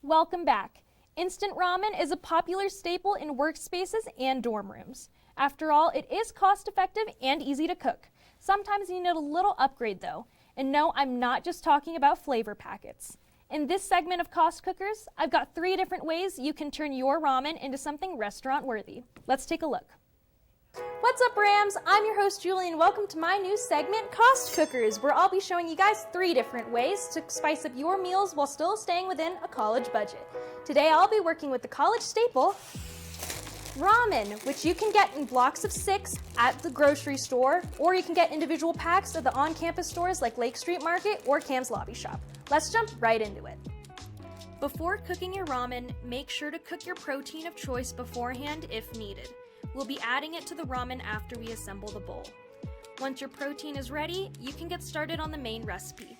Welcome back. Instant ramen is a popular staple in workspaces and dorm rooms. After all, it is cost-effective and easy to cook. Sometimes you need a little upgrade though. And no, I'm not just talking about flavor packets. In this segment of Cost Cookers, I've got 3 different ways you can turn your ramen into something restaurant-worthy. Let's take a look. What's up, Rams? I'm your host, Julie, and welcome to my new segment, Cost Cookers, where I'll be showing you guys 3 different ways to spice up your meals while still staying within a college budget. Today, I'll be working with the college staple, ramen, which you can get in blocks of 6 at the grocery store, or you can get individual packs at the on-campus stores like Lake Street Market or Cam's Lobby Shop. Let's jump right into it. Before cooking your ramen, make sure to cook your protein of choice beforehand if needed. We'll be adding it to the ramen after we assemble the bowl. Once your protein is ready, you can get started on the main recipe.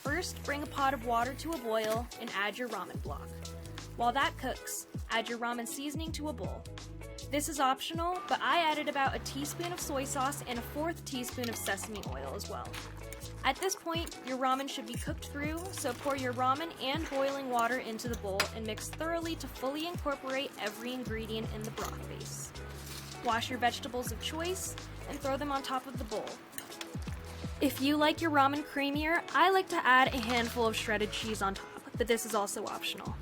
First, bring a pot of water to a boil and add your ramen block. While that cooks, add your ramen seasoning to a bowl. This is optional, but I added about a teaspoon of soy sauce and a 1/4 teaspoon of sesame oil as well. At this point, your ramen should be cooked through, so pour your ramen and boiling water into the bowl and mix thoroughly to fully incorporate every ingredient in the broth base. Wash your vegetables of choice and throw them on top of the bowl. If you like your ramen creamier, I like to add a handful of shredded cheese on top, but this is also optional.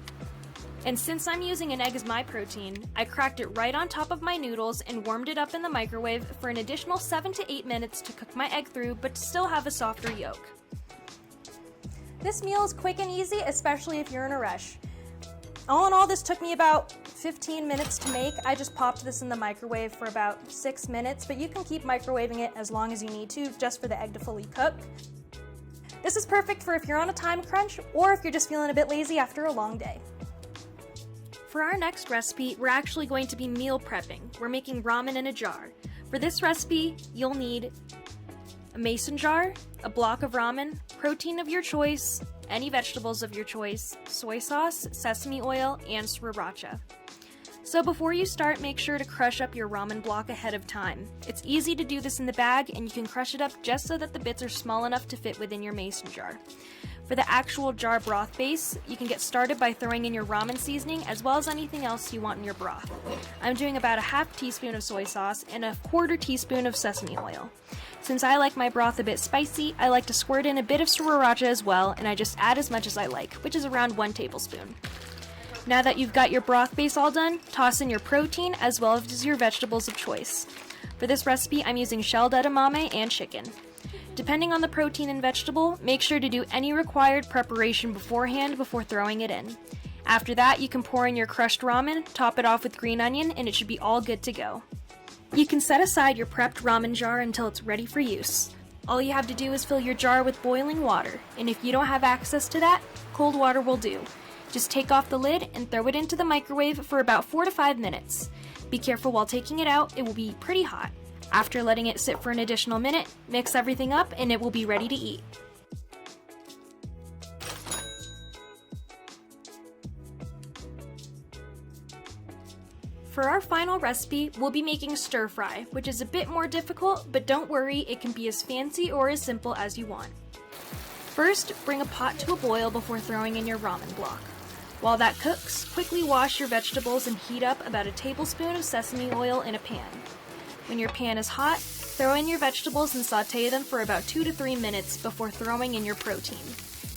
And since I'm using an egg as my protein, I cracked it right on top of my noodles and warmed it up in the microwave for an additional 7 to 8 minutes to cook my egg through, but to still have a softer yolk. This meal is quick and easy, especially if you're in a rush. All in all, this took me about 15 minutes to make. I just popped this in the microwave for about 6 minutes, but you can keep microwaving it as long as you need to, just for the egg to fully cook. This is perfect for if you're on a time crunch or if you're just feeling a bit lazy after a long day. For our next recipe, we're actually going to be meal prepping. We're making ramen in a jar. For this recipe, you'll need a mason jar, a block of ramen, protein of your choice, any vegetables of your choice, soy sauce, sesame oil, and sriracha. So before you start, make sure to crush up your ramen block ahead of time. It's easy to do this in the bag, and you can crush it up just so that the bits are small enough to fit within your mason jar. For the actual jar broth base, you can get started by throwing in your ramen seasoning as well as anything else you want in your broth. I'm doing about a 1/2 teaspoon of soy sauce and a 1/4 teaspoon of sesame oil. Since I like my broth a bit spicy, I like to squirt in a bit of sriracha as well, and I just add as much as I like, which is around 1 tablespoon. Now that you've got your broth base all done, toss in your protein as well as your vegetables of choice. For this recipe, I'm using shelled edamame and chicken. Depending on the protein and vegetable, make sure to do any required preparation beforehand before throwing it in. After that, you can pour in your crushed ramen, top it off with green onion, and it should be all good to go. You can set aside your prepped ramen jar until it's ready for use. All you have to do is fill your jar with boiling water, and if you don't have access to that, cold water will do. Just take off the lid and throw it into the microwave for about 4 to 5 minutes. Be careful while taking it out, it will be pretty hot. After letting it sit for an additional minute, mix everything up and it will be ready to eat. For our final recipe, we'll be making stir fry, which is a bit more difficult, but don't worry, it can be as fancy or as simple as you want. First, bring a pot to a boil before throwing in your ramen block. While that cooks, quickly wash your vegetables and heat up about a tablespoon of sesame oil in a pan. When your pan is hot, throw in your vegetables and sauté them for about 2 to 3 minutes before throwing in your protein.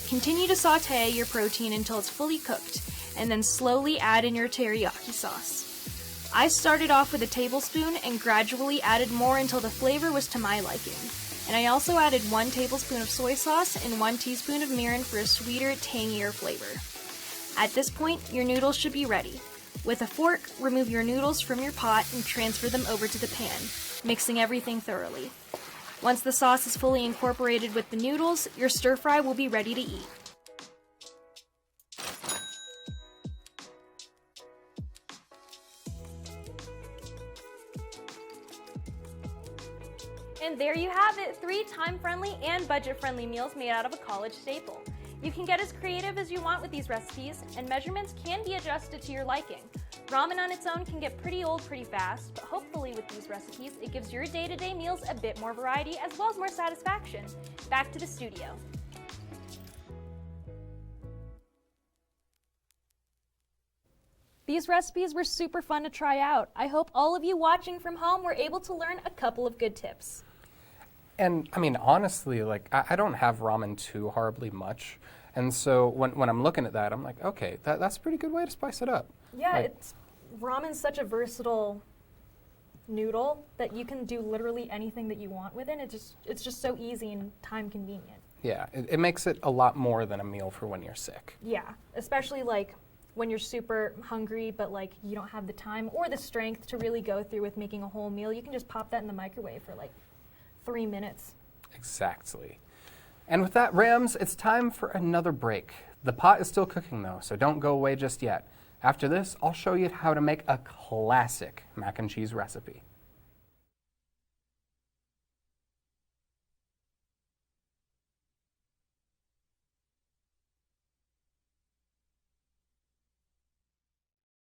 Continue to sauté your protein until it's fully cooked, and then slowly add in your teriyaki sauce. I started off with a tablespoon and gradually added more until the flavor was to my liking. And I also added 1 tablespoon of soy sauce and 1 teaspoon of mirin for a sweeter, tangier flavor. At this point, your noodles should be ready. With a fork, remove your noodles from your pot and transfer them over to the pan, mixing everything thoroughly. Once the sauce is fully incorporated with the noodles, your stir fry will be ready to eat. And there you have it, 3 time-friendly and budget-friendly meals made out of a college staple. You can get as creative as you want with these recipes, and measurements can be adjusted to your liking. Ramen on its own can get pretty old pretty fast, but hopefully with these recipes, it gives your day-to-day meals a bit more variety as well as more satisfaction. Back to the studio. These recipes were super fun to try out. I hope all of you watching from home were able to learn a couple of good tips. And I mean, honestly, like I don't have ramen too horribly much. And so when I'm looking at that, I'm like, okay, that's a pretty good way to spice it up. Yeah, like, ramen's such a versatile noodle that you can do literally anything that you want with it. It's just so easy and time convenient. Yeah, it makes it a lot more than a meal for when you're sick. Yeah, especially like when you're super hungry but like you don't have the time or the strength to really go through with making a whole meal. You can just pop that in the microwave for like 3 minutes. Exactly. And with that, Rams, it's time for another break. The pot is still cooking though, so don't go away just yet. After this, I'll show you how to make a classic mac and cheese recipe.